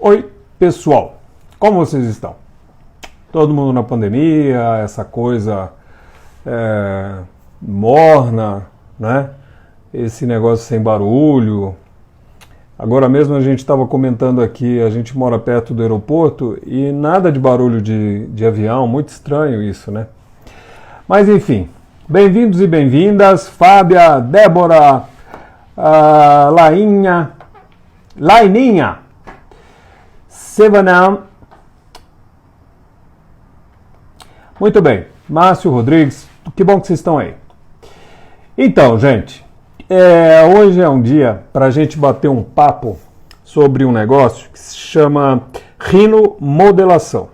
Oi, pessoal, como vocês estão? Todo mundo na pandemia, essa coisa morna, né? Esse negócio sem barulho. Agora mesmo a gente estava comentando aqui, a gente mora perto do aeroporto e nada de barulho de avião, muito estranho isso, né? Mas enfim, bem-vindos e bem-vindas, Fábia, Débora, Laininha, Sevanam. Muito bem, Márcio Rodrigues, que bom que vocês estão aí. Então, gente, hoje é um dia para a gente bater um papo sobre um negócio que se chama rinomodelação.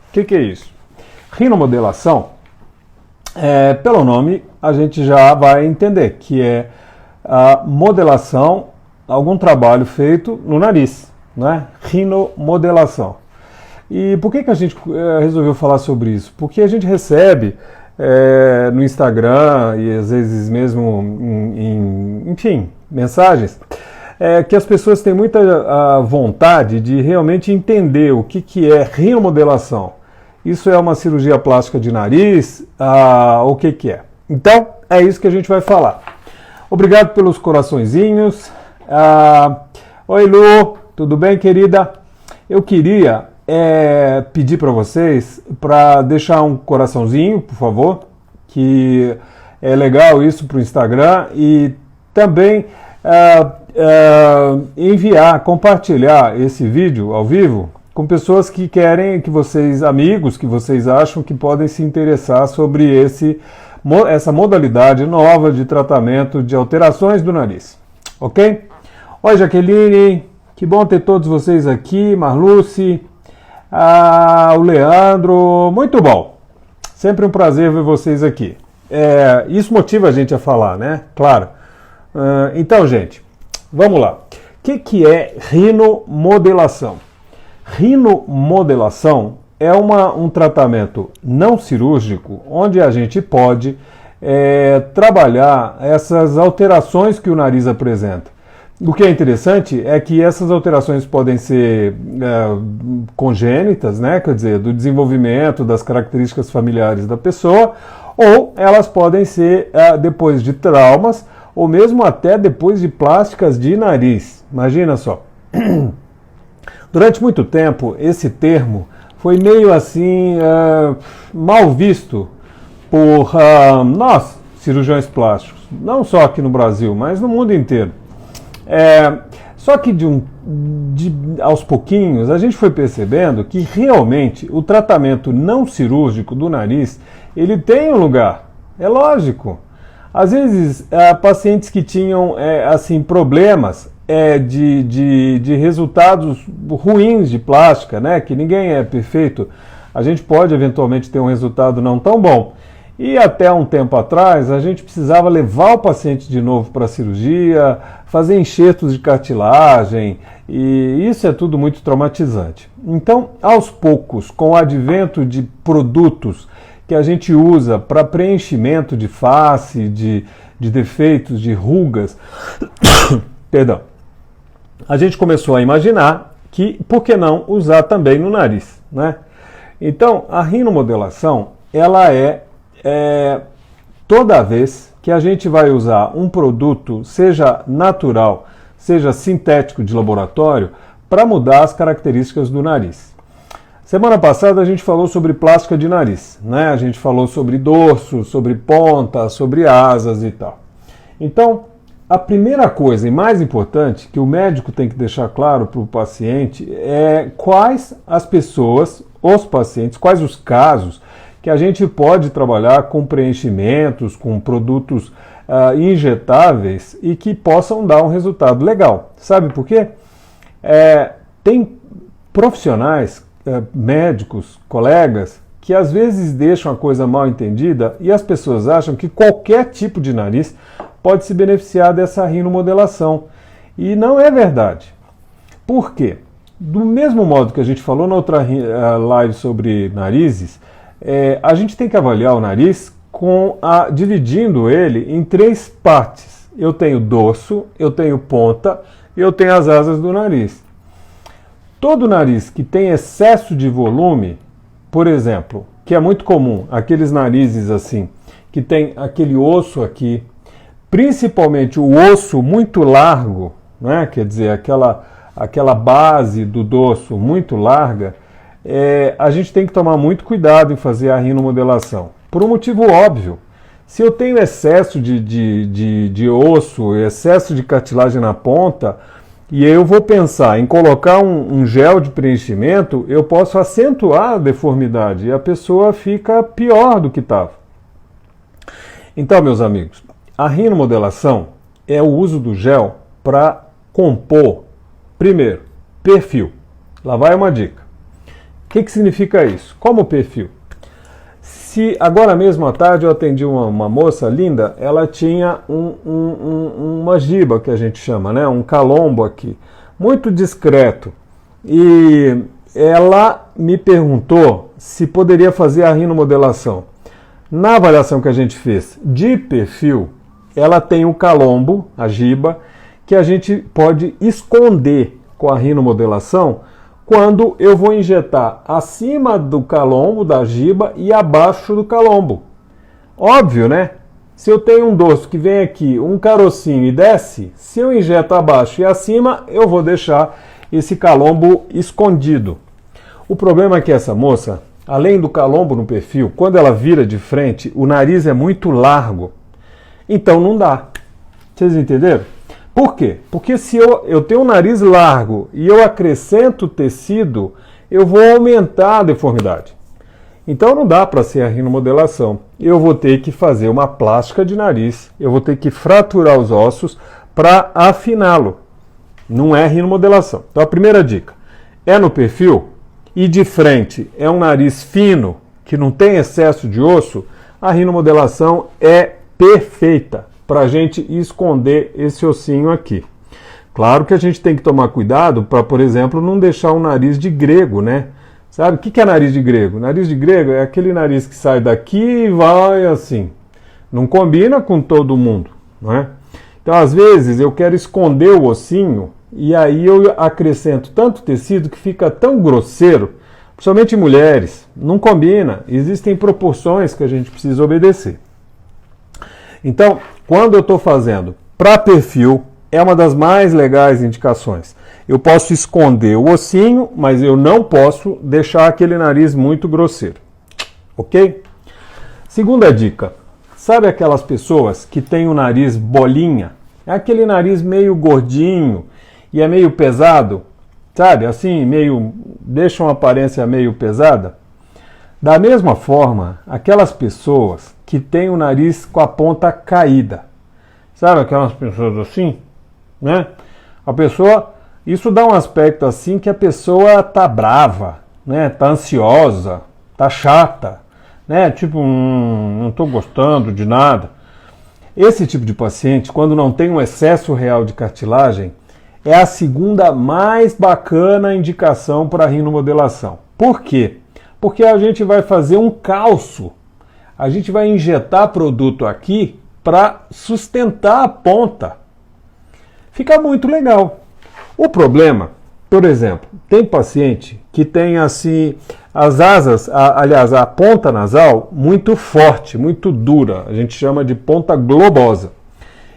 O que é isso? Rinomodelação, pelo nome, a gente já vai entender que é a modelação, algum trabalho feito no nariz, né? Rinomodelação. E por que a gente resolveu falar sobre isso? Porque a gente recebe no Instagram e às vezes mesmo enfim, mensagens, que as pessoas têm muita vontade de realmente entender o que é rinomodelação. Isso é uma cirurgia plástica de nariz? O que é? Então, é isso que a gente vai falar. Obrigado pelos coraçõezinhos. Oi, Lu, tudo bem, querida? Eu queria pedir para vocês para deixar um coraçãozinho, por favor, que é legal isso para o Instagram, e também compartilhar esse vídeo ao vivo com pessoas que querem, amigos que vocês acham que podem se interessar sobre essa modalidade nova de tratamento de alterações do nariz. Ok? Oi, Jaqueline, que bom ter todos vocês aqui, Marluce, o Leandro, muito bom. Sempre um prazer ver vocês aqui. Isso motiva a gente a falar, né? Claro. Então, gente, vamos lá. O que é rinomodelação? Rinomodelação é um tratamento não cirúrgico onde a gente pode trabalhar essas alterações que o nariz apresenta. O que é interessante é que essas alterações podem ser congênitas, né? Quer dizer, do desenvolvimento das características familiares da pessoa, ou elas podem ser depois de traumas, ou mesmo até depois de plásticas de nariz. Imagina só. Durante muito tempo, esse termo foi meio assim mal visto por nós, cirurgiões plásticos, não só aqui no Brasil, mas no mundo inteiro. Só que aos pouquinhos a gente foi percebendo que realmente o tratamento não cirúrgico do nariz, ele tem um lugar, é lógico. Às vezes pacientes que tinham problemas de resultados ruins de plástica, né, que ninguém é perfeito, a gente pode eventualmente ter um resultado não tão bom. E até um tempo atrás, a gente precisava levar o paciente de novo para a cirurgia, fazer enxertos de cartilagem, e isso é tudo muito traumatizante. Então, aos poucos, com o advento de produtos que a gente usa para preenchimento de face, de defeitos, de rugas, perdão, a gente começou a imaginar que, por que não usar também no nariz, né? Então, a rinomodelação, ela toda vez que a gente vai usar um produto, seja natural, seja sintético de laboratório, para mudar as características do nariz. Semana passada a gente falou sobre plástica de nariz, né? A gente falou sobre dorso, sobre ponta, sobre asas e tal. Então, a primeira coisa e mais importante que o médico tem que deixar claro para o paciente é quais as pessoas, os pacientes, quais os casos que a gente pode trabalhar com preenchimentos, com produtos injetáveis e que possam dar um resultado legal. Sabe por quê? Tem profissionais, médicos, colegas, que às vezes deixam a coisa mal entendida e as pessoas acham que qualquer tipo de nariz pode se beneficiar dessa rinomodelação. E não é verdade. Por quê? Do mesmo modo que a gente falou na outra live sobre narizes, a gente tem que avaliar o nariz dividindo ele em três partes. Eu tenho dorso, eu tenho ponta e eu tenho as asas do nariz. Todo nariz que tem excesso de volume, por exemplo, que é muito comum, aqueles narizes assim, que tem aquele osso aqui, principalmente o osso muito largo, né? Quer dizer, aquela base do dorso muito larga, a gente tem que tomar muito cuidado em fazer a rinomodelação. Por um motivo óbvio. Se eu tenho excesso de osso, excesso de cartilagem na ponta, e eu vou pensar em colocar um gel de preenchimento, eu posso acentuar a deformidade e a pessoa fica pior do que estava. Então, meus amigos, a rinomodelação é o uso do gel para compor, primeiro, perfil. Lá vai uma dica. O que significa isso? Como perfil? Se agora mesmo à tarde eu atendi uma moça linda, ela tinha uma giba, que a gente chama, né? Um calombo aqui, muito discreto. E ela me perguntou se poderia fazer a rinomodelação. Na avaliação que a gente fez de perfil, ela tem o calombo, a giba, que a gente pode esconder com a rinomodelação quando eu vou injetar acima do calombo, da giba, e abaixo do calombo. Óbvio, né? Se eu tenho um dorso que vem aqui, um carocinho e desce, se eu injeto abaixo e acima, eu vou deixar esse calombo escondido. O problema é que essa moça, além do calombo no perfil, quando ela vira de frente, o nariz é muito largo. Então não dá. Vocês entenderam? Por quê? Porque se eu tenho um nariz largo e eu acrescento tecido, eu vou aumentar a deformidade. Então não dá para ser a rinomodelação. Eu vou ter que fazer uma plástica de nariz, eu vou ter que fraturar os ossos para afiná-lo. Não é rinomodelação. Então a primeira dica é no perfil e de frente é um nariz fino, que não tem excesso de osso, a rinomodelação é perfeita para a gente esconder esse ossinho aqui. Claro que a gente tem que tomar cuidado para, por exemplo, não deixar um nariz de grego, né? Sabe o que é nariz de grego? Nariz de grego é aquele nariz que sai daqui e vai assim. Não combina com todo mundo, não é? Então, às vezes, eu quero esconder o ossinho e aí eu acrescento tanto tecido que fica tão grosseiro, principalmente em mulheres. Não combina. Existem proporções que a gente precisa obedecer. Então, quando eu estou fazendo para perfil, é uma das mais legais indicações. Eu posso esconder o ossinho, mas eu não posso deixar aquele nariz muito grosseiro. Ok? Segunda dica. Sabe aquelas pessoas que têm o nariz bolinha? É aquele nariz meio gordinho e é meio pesado? Sabe? Assim, meio deixa uma aparência meio pesada? Da mesma forma, aquelas pessoas que têm o nariz com a ponta caída. Sabe aquelas pessoas assim? Né? A pessoa, isso dá um aspecto assim que a pessoa tá brava, né? Tá ansiosa, tá chata, né? Tipo, não estou gostando de nada. Esse tipo de paciente, quando não tem um excesso real de cartilagem, é a segunda mais bacana indicação para a rinomodelação. Por quê? Porque a gente vai fazer um calço. A gente vai injetar produto aqui para sustentar a ponta. Fica muito legal. O problema, por exemplo, tem paciente que tem assim as asas, aliás, a ponta nasal muito forte, muito dura. A gente chama de ponta globosa.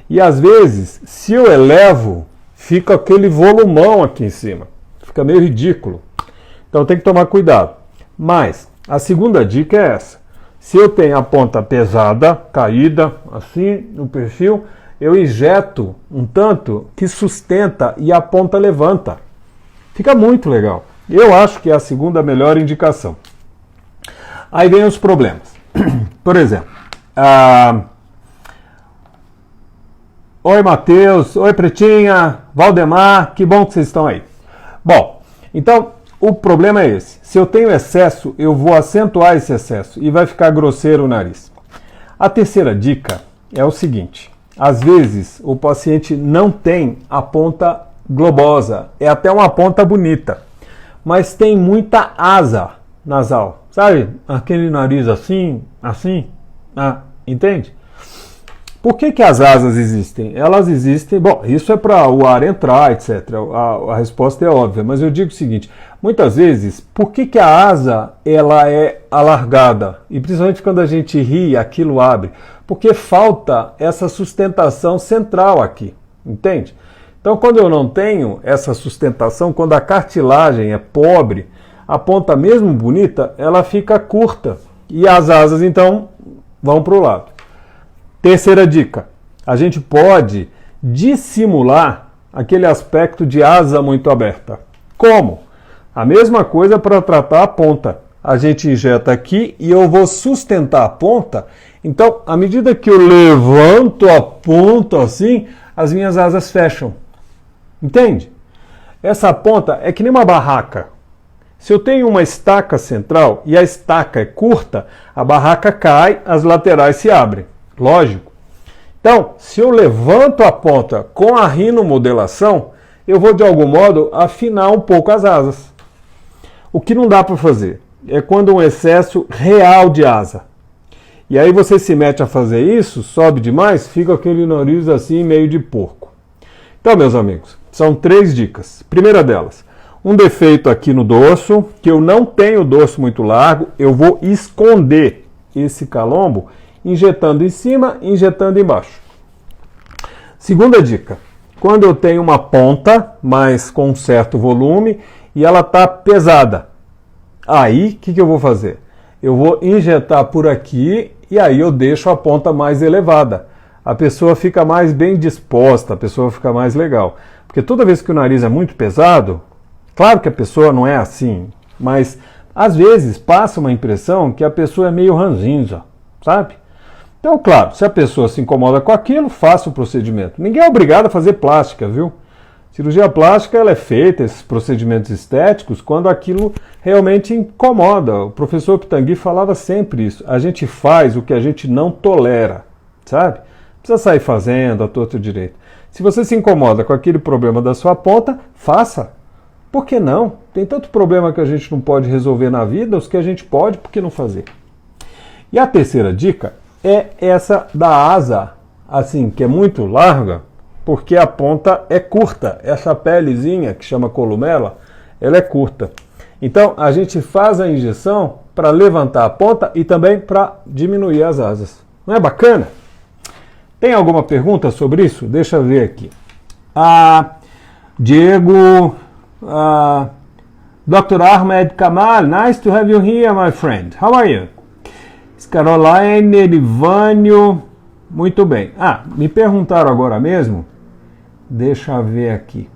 E às vezes, se eu elevo, fica aquele volumão aqui em cima. Fica meio ridículo. Então tem que tomar cuidado. Mas a segunda dica é essa. Se eu tenho a ponta pesada, caída, assim, no perfil, eu injeto um tanto que sustenta e a ponta levanta. Fica muito legal. Eu acho que é a segunda melhor indicação. Aí vem os problemas. Por exemplo, oi Matheus, oi Pretinha, Valdemar, que bom que vocês estão aí. Bom, então o problema é esse. Se eu tenho excesso, eu vou acentuar esse excesso e vai ficar grosseiro o nariz. A terceira dica é o seguinte. Às vezes o paciente não tem a ponta globosa, é até uma ponta bonita, mas tem muita asa nasal, sabe? Aquele nariz assim, entende? Por que as asas existem? Elas existem, bom, isso é para o ar entrar, etc. A resposta é óbvia, mas eu digo o seguinte, muitas vezes, por que a asa ela é alargada? E principalmente quando a gente ri, aquilo abre. Porque falta essa sustentação central aqui, entende? Então, quando eu não tenho essa sustentação, quando a cartilagem é pobre, a ponta mesmo bonita, ela fica curta. E as asas, então, vão para o lado. Terceira dica, a gente pode dissimular aquele aspecto de asa muito aberta. Como? A mesma coisa para tratar a ponta. A gente injeta aqui e eu vou sustentar a ponta. Então, à medida que eu levanto a ponta assim, as minhas asas fecham. Entende? Essa ponta é que nem uma barraca. Se eu tenho uma estaca central e a estaca é curta, a barraca cai, as laterais se abrem. Lógico. Então, se eu levanto a ponta com a rinomodelação, eu vou de algum modo afinar um pouco as asas. O que não dá para fazer é quando um excesso real de asa. E aí você se mete a fazer isso, sobe demais, fica aquele nariz assim meio de porco. Então, meus amigos, são 3 dicas. Primeira delas, um defeito aqui no dorso, que eu não tenho dorso muito largo, eu vou esconder esse calombo injetando em cima, injetando embaixo. Segunda dica, quando eu tenho uma ponta, mas com um certo volume, e ela está pesada, aí o que eu vou fazer? Eu vou injetar por aqui e aí eu deixo a ponta mais elevada. A pessoa fica mais bem disposta, a pessoa fica mais legal. Porque toda vez que o nariz é muito pesado, claro que a pessoa não é assim, mas às vezes passa uma impressão que a pessoa é meio ranzinza, sabe? Então, claro, se a pessoa se incomoda com aquilo, faça o procedimento. Ninguém é obrigado a fazer plástica, viu? Cirurgia plástica ela é feita, esses procedimentos estéticos, quando aquilo realmente incomoda. O professor Pitangui falava sempre isso. A gente faz o que a gente não tolera, sabe? Não precisa sair fazendo a torto e direito. Se você se incomoda com aquele problema da sua ponta, faça. Por que não? Tem tanto problema que a gente não pode resolver na vida, os que a gente pode, por que não fazer? E a terceira dica é essa da asa, assim, que é muito larga, porque a ponta é curta. Essa pelezinha, que chama columela, ela é curta. Então, a gente faz a injeção para levantar a ponta e também para diminuir as asas. Não é bacana? Tem alguma pergunta sobre isso? Deixa eu ver aqui. Diego, Dr. Ahmed Kamal, nice to have you here, my friend. How are you? Caroline, Elivânio, muito bem. Me perguntaram agora mesmo, deixa eu ver aqui.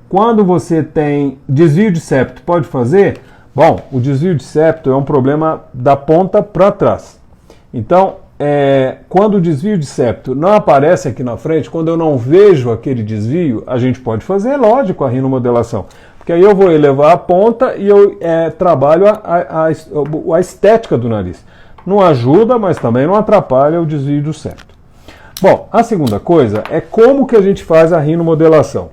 Quando você tem desvio de septo, pode fazer? Bom, o desvio de septo é um problema da ponta para trás. Então, quando o desvio de septo não aparece aqui na frente, quando eu não vejo aquele desvio, a gente pode fazer, lógico, a rinomodelação. Porque aí eu vou elevar a ponta e eu trabalho a estética do nariz. Não ajuda, mas também não atrapalha o desvio do septo. Bom, a segunda coisa é como que a gente faz a rinomodelação.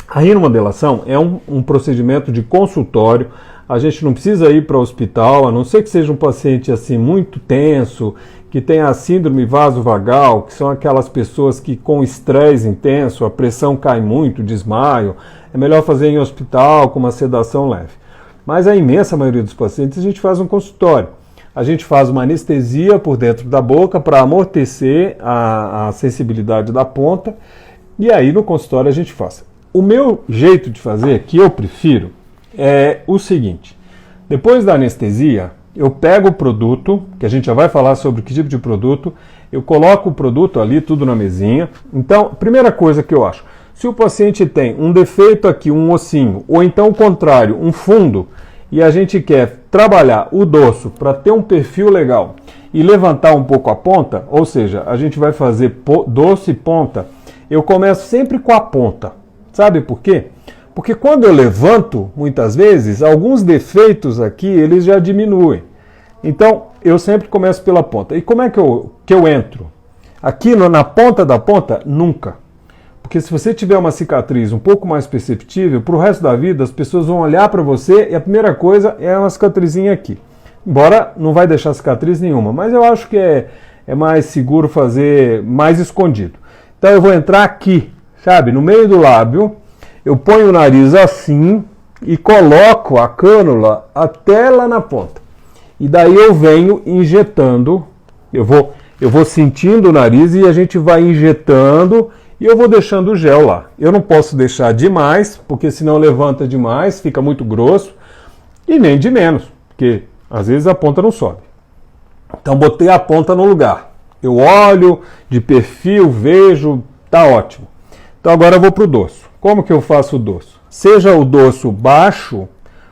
A rinomodelação é um procedimento de consultório. A gente não precisa ir para o hospital, a não ser que seja um paciente assim muito tenso, que tenha a síndrome vasovagal, que são aquelas pessoas que com estresse intenso, a pressão cai muito, desmaio. É melhor fazer em hospital com uma sedação leve. Mas a imensa maioria dos pacientes a gente faz um consultório. A gente faz uma anestesia por dentro da boca para amortecer a sensibilidade da ponta e aí no consultório a gente faz. O meu jeito de fazer, que eu prefiro, é o seguinte. Depois da anestesia, eu pego o produto, que a gente já vai falar sobre que tipo de produto, eu coloco o produto ali, tudo na mesinha. Então, primeira coisa que eu acho, se o paciente tem um defeito aqui, um ossinho, ou então o contrário, um fundo, e a gente quer trabalhar o dorso para ter um perfil legal e levantar um pouco a ponta, ou seja, a gente vai fazer dorso e ponta, eu começo sempre com a ponta. Sabe por quê? Porque quando eu levanto, muitas vezes, alguns defeitos aqui, eles já diminuem. Então, eu sempre começo pela ponta. E como é que eu entro? Aqui na ponta da ponta, nunca. Porque se você tiver uma cicatriz um pouco mais perceptível, para o resto da vida as pessoas vão olhar para você e a primeira coisa é uma cicatrizinha aqui. Embora não vai deixar cicatriz nenhuma, mas eu acho que é é mais seguro fazer mais escondido. Então eu vou entrar aqui, sabe, no meio do lábio, eu ponho o nariz assim e coloco a cânula até lá na ponta. E daí eu venho injetando, eu vou sentindo o nariz e a gente vai injetando e eu vou deixando o gel lá. Eu não posso deixar demais, porque senão levanta demais, fica muito grosso, e nem de menos, porque às vezes a ponta não sobe. Então botei a ponta no lugar. Eu olho de perfil, vejo, tá ótimo. Então agora eu vou para o dorso. Como que eu faço o dorso? Seja o dorso baixo,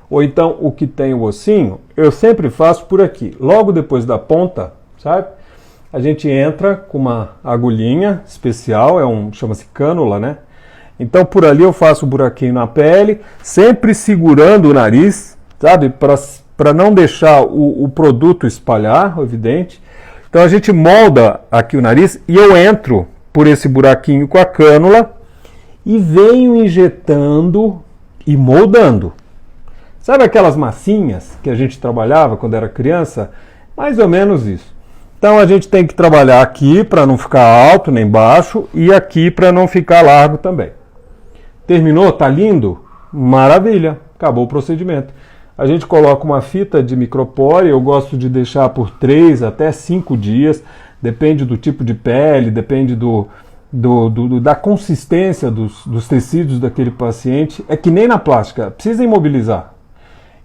ou então o que tem o ossinho, eu sempre faço por aqui. Logo depois da ponta, sabe? A gente entra com uma agulhinha especial, chama-se cânula, né? Então por ali eu faço um buraquinho na pele, sempre segurando o nariz, sabe? Para não deixar o produto espalhar, evidente. Então a gente molda aqui o nariz e eu entro por esse buraquinho com a cânula e venho injetando e moldando. Sabe aquelas massinhas que a gente trabalhava quando era criança? Mais ou menos isso. Então a gente tem que trabalhar aqui para não ficar alto nem baixo e aqui para não ficar largo também. Terminou? Tá lindo? Maravilha! Acabou o procedimento. A gente coloca uma fita de micropore, eu gosto de deixar por 3 até 5 dias, depende do tipo de pele, depende da consistência dos tecidos daquele paciente. É que nem na plástica, precisa imobilizar.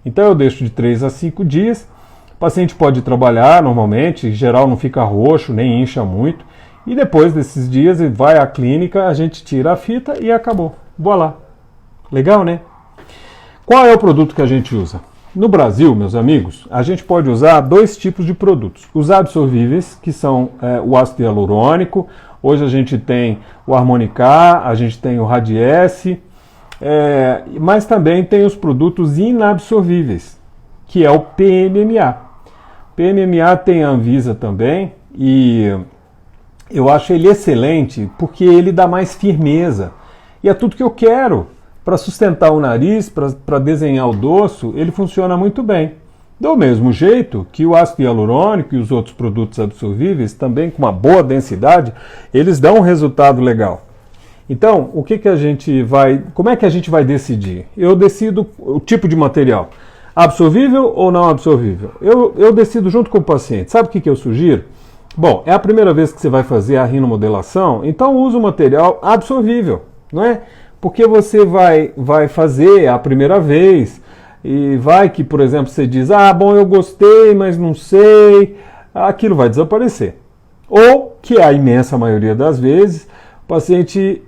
Então eu deixo de 3 a 5 dias, o paciente pode trabalhar normalmente, em geral não fica roxo, nem incha muito, e depois desses dias ele vai à clínica, a gente tira a fita e acabou. Voilá! Legal, né? Qual é o produto que a gente usa? No Brasil, meus amigos, a gente pode usar 2 tipos de produtos. Os absorvíveis, que são o ácido hialurônico. Hoje a gente tem o Harmonicá, a gente tem o Radiesse, mas também tem os produtos inabsorvíveis, que é o PMMA. PMMA tem a Anvisa também e eu acho ele excelente porque ele dá mais firmeza. E é tudo que eu quero. Para sustentar o nariz, para desenhar o dorso, ele funciona muito bem. Do mesmo jeito que o ácido hialurônico e os outros produtos absorvíveis, também com uma boa densidade, eles dão um resultado legal. Então, como é que a gente vai decidir? Eu decido o tipo de material. Absorvível ou não absorvível? Eu decido junto com o paciente. Sabe o que eu sugiro? Bom, é a primeira vez que você vai fazer a rinomodelação, então use o material absorvível, não é? Porque você vai fazer a primeira vez e vai que, por exemplo, você diz, bom, eu gostei, mas não sei, aquilo vai desaparecer. Ou, que é a imensa maioria das vezes, o paciente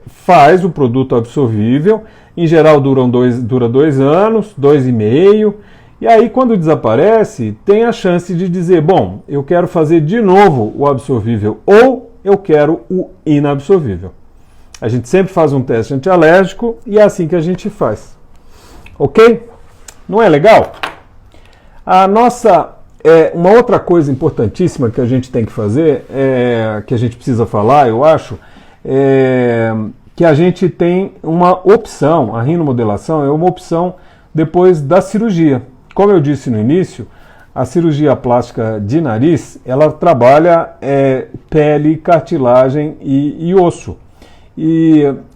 faz o produto absorvível, em geral dura 2 anos, 2,5, e aí quando desaparece, tem a chance de dizer, bom, eu quero fazer de novo o absorvível, ou eu quero o inabsorvível. A gente sempre faz um teste antialérgico e é assim que a gente faz. Ok? Não é legal? Uma outra coisa importantíssima que a gente tem que fazer, que a gente precisa falar, eu acho, que a gente tem uma opção, a rinomodelação é uma opção depois da cirurgia. Como eu disse no início, a cirurgia plástica de nariz, ela trabalha pele, cartilagem e osso.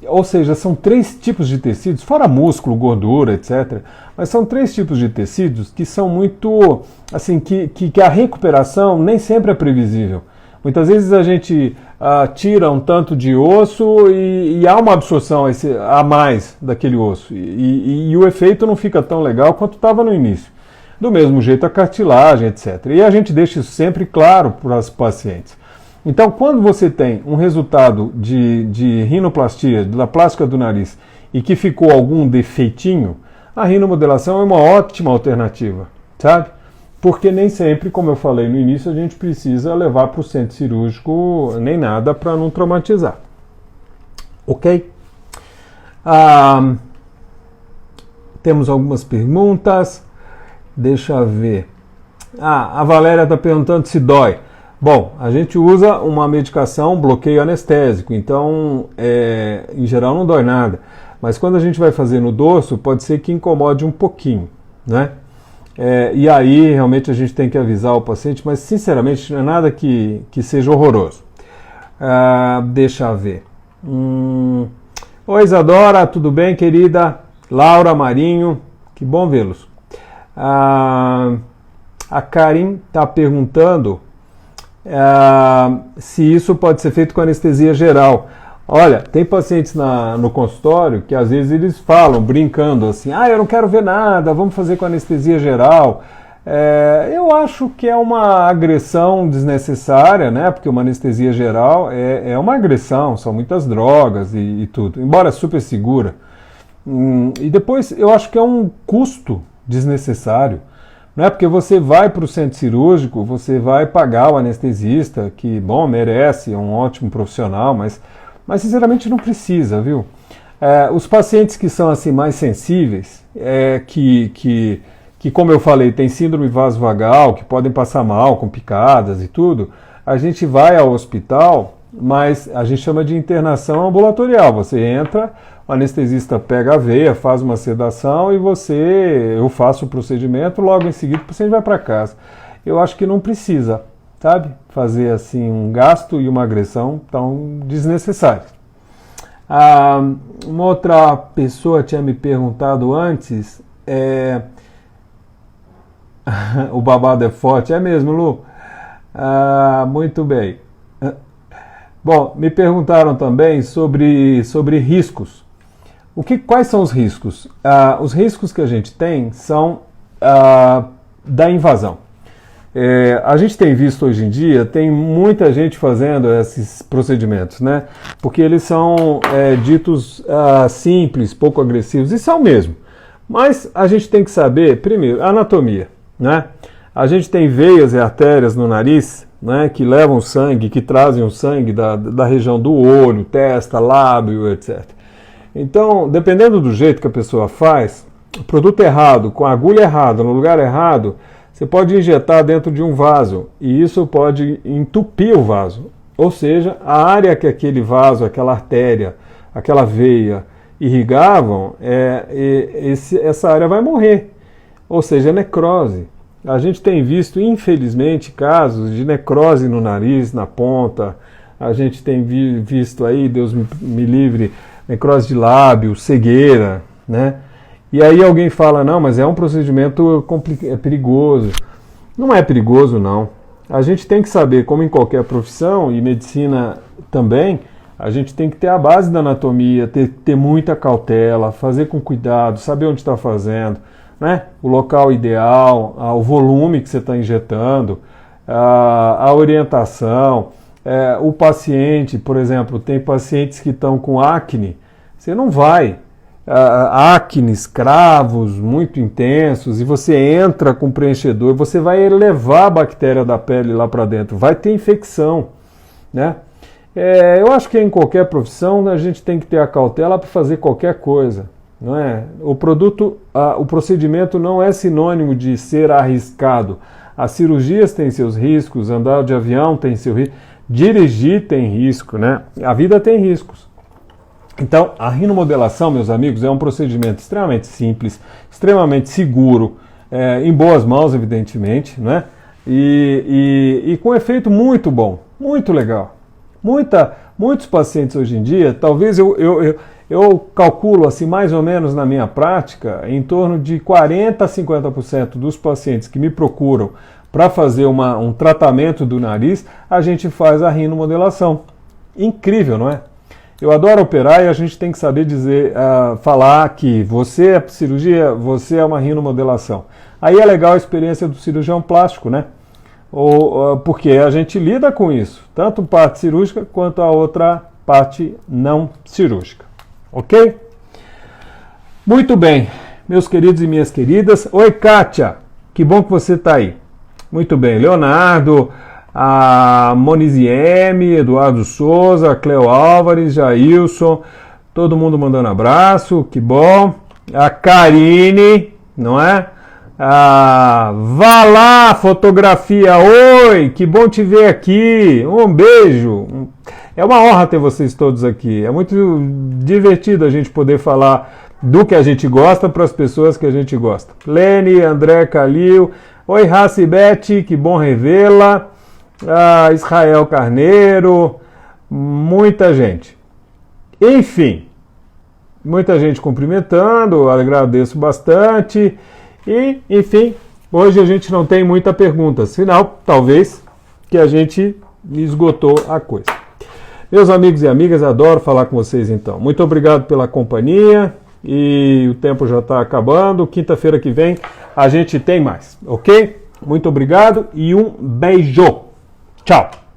Ou seja, são 3 tipos de tecidos, fora músculo, gordura, etc. Mas são 3 tipos de tecidos que são muito, assim, que a recuperação nem sempre é previsível. Muitas vezes a gente tira um tanto de osso e há uma absorção a mais daquele osso. E o efeito não fica tão legal quanto estava no início. Do mesmo jeito a cartilagem, etc. E a gente deixa isso sempre claro para os pacientes. Então, quando você tem um resultado de rinoplastia, da plástica do nariz, e que ficou algum defeitinho, a rinomodelação é uma ótima alternativa, sabe? Porque nem sempre, como eu falei no início, a gente precisa levar para o centro cirúrgico nem nada para não traumatizar. Ok? Temos algumas perguntas. Deixa eu ver. A Valéria está perguntando se dói. Bom, a gente usa uma medicação, bloqueio anestésico, então em geral não dói nada. Mas quando a gente vai fazer no dorso, pode ser que incomode um pouquinho, né? E aí realmente a gente tem que avisar o paciente, mas sinceramente não é nada que seja horroroso. Deixa eu ver. Oi Isadora, tudo bem, querida? Laura Marinho, que bom vê-los. A Karim está perguntando se isso pode ser feito com anestesia geral. Olha, tem pacientes no consultório que às vezes eles falam, brincando assim, eu não quero ver nada, vamos fazer com anestesia geral. Eu acho que é uma agressão desnecessária, né? Porque uma anestesia geral é uma agressão, são muitas drogas e tudo, embora super segura. E depois eu acho que é um custo desnecessário. Não é porque você vai para o centro cirúrgico, você vai pagar o anestesista, que, bom, merece, é um ótimo profissional, mas sinceramente não precisa, viu? Os pacientes que são assim mais sensíveis, que como eu falei, tem síndrome vasovagal, que podem passar mal com picadas e tudo, a gente vai ao hospital, mas a gente chama de internação ambulatorial. Você entra, o anestesista pega a veia, faz uma sedação e eu faço o procedimento, logo em seguida o paciente vai para casa. Eu acho que não precisa, sabe, fazer assim um gasto e uma agressão tão desnecessários. Uma outra pessoa tinha me perguntado antes, o babado é forte, é mesmo, Lu? Muito bem. Bom, me perguntaram também sobre riscos. Quais são os riscos? Os riscos que a gente tem são da invasão. A gente tem visto hoje em dia, tem muita gente fazendo esses procedimentos, né? Porque eles são ditos simples, pouco agressivos, e são mesmo. Mas a gente tem que saber, primeiro, a anatomia, né? A gente tem veias e artérias no nariz, né, que levam sangue, que trazem o sangue da região do olho, testa, lábio, etc. Então, dependendo do jeito que a pessoa faz, o produto errado, com a agulha errada, no lugar errado, você pode injetar dentro de um vaso e isso pode entupir o vaso. Ou seja, a área que aquele vaso, aquela artéria, aquela veia irrigavam, essa área vai morrer. Ou seja, necrose. A gente tem visto, infelizmente, casos de necrose no nariz, na ponta. A gente tem visto aí, Deus me livre, necrose de lábio, cegueira, né? E aí alguém fala, não, mas é um procedimento perigoso. Não é perigoso, não. A gente tem que saber, como em qualquer profissão, e medicina também, a gente tem que ter a base da anatomia, ter muita cautela, fazer com cuidado, saber onde está fazendo, né? O local ideal, o volume que você está injetando, a orientação, o paciente, por exemplo, tem pacientes que estão com acne, você não vai, acnes, cravos muito intensos, e você entra com preenchedor, você vai elevar a bactéria da pele lá para dentro, vai ter infecção, né? Eu acho que em qualquer profissão a gente tem que ter a cautela para fazer qualquer coisa. Não é? O procedimento não é sinônimo de ser arriscado. As cirurgias têm seus riscos, andar de avião tem seu risco, dirigir tem risco, né? A vida tem riscos. Então, a rinomodelação, meus amigos, é um procedimento extremamente simples, extremamente seguro, em boas mãos, evidentemente, né? E com efeito muito bom, muito legal. Muitos pacientes hoje em dia, talvez eu calculo assim mais ou menos na minha prática, em torno de 40% a 50% dos pacientes que me procuram para fazer um tratamento do nariz, a gente faz a rinomodelação. Incrível, não é? Eu adoro operar e a gente tem que saber falar que você é cirurgia, você é uma rinomodelação. Aí é legal a experiência do cirurgião plástico, né? Porque a gente lida com isso, tanto parte cirúrgica quanto a outra parte não cirúrgica. Ok? Muito bem, meus queridos e minhas queridas. Oi, Kátia, que bom que você está aí. Muito bem, Leonardo, a Monize M, Eduardo Souza, Cleo Álvares, Jailson, todo mundo mandando abraço, que bom. A Karine, não é? Vá lá, fotografia, oi, que bom te ver aqui, um beijo. É uma honra ter vocês todos aqui, é muito divertido a gente poder falar do que a gente gosta para as pessoas que a gente gosta. Lene, André Calil, oi Racibete, que bom revê-la. Israel Carneiro, muita gente. Enfim, muita gente cumprimentando, agradeço bastante. E, enfim, hoje a gente não tem muita pergunta, sinal, talvez, que a gente esgotou a coisa. Meus amigos e amigas, adoro falar com vocês então. Muito obrigado pela companhia e o tempo já está acabando. Quinta-feira que vem a gente tem mais, ok? Muito obrigado e um beijo. Tchau.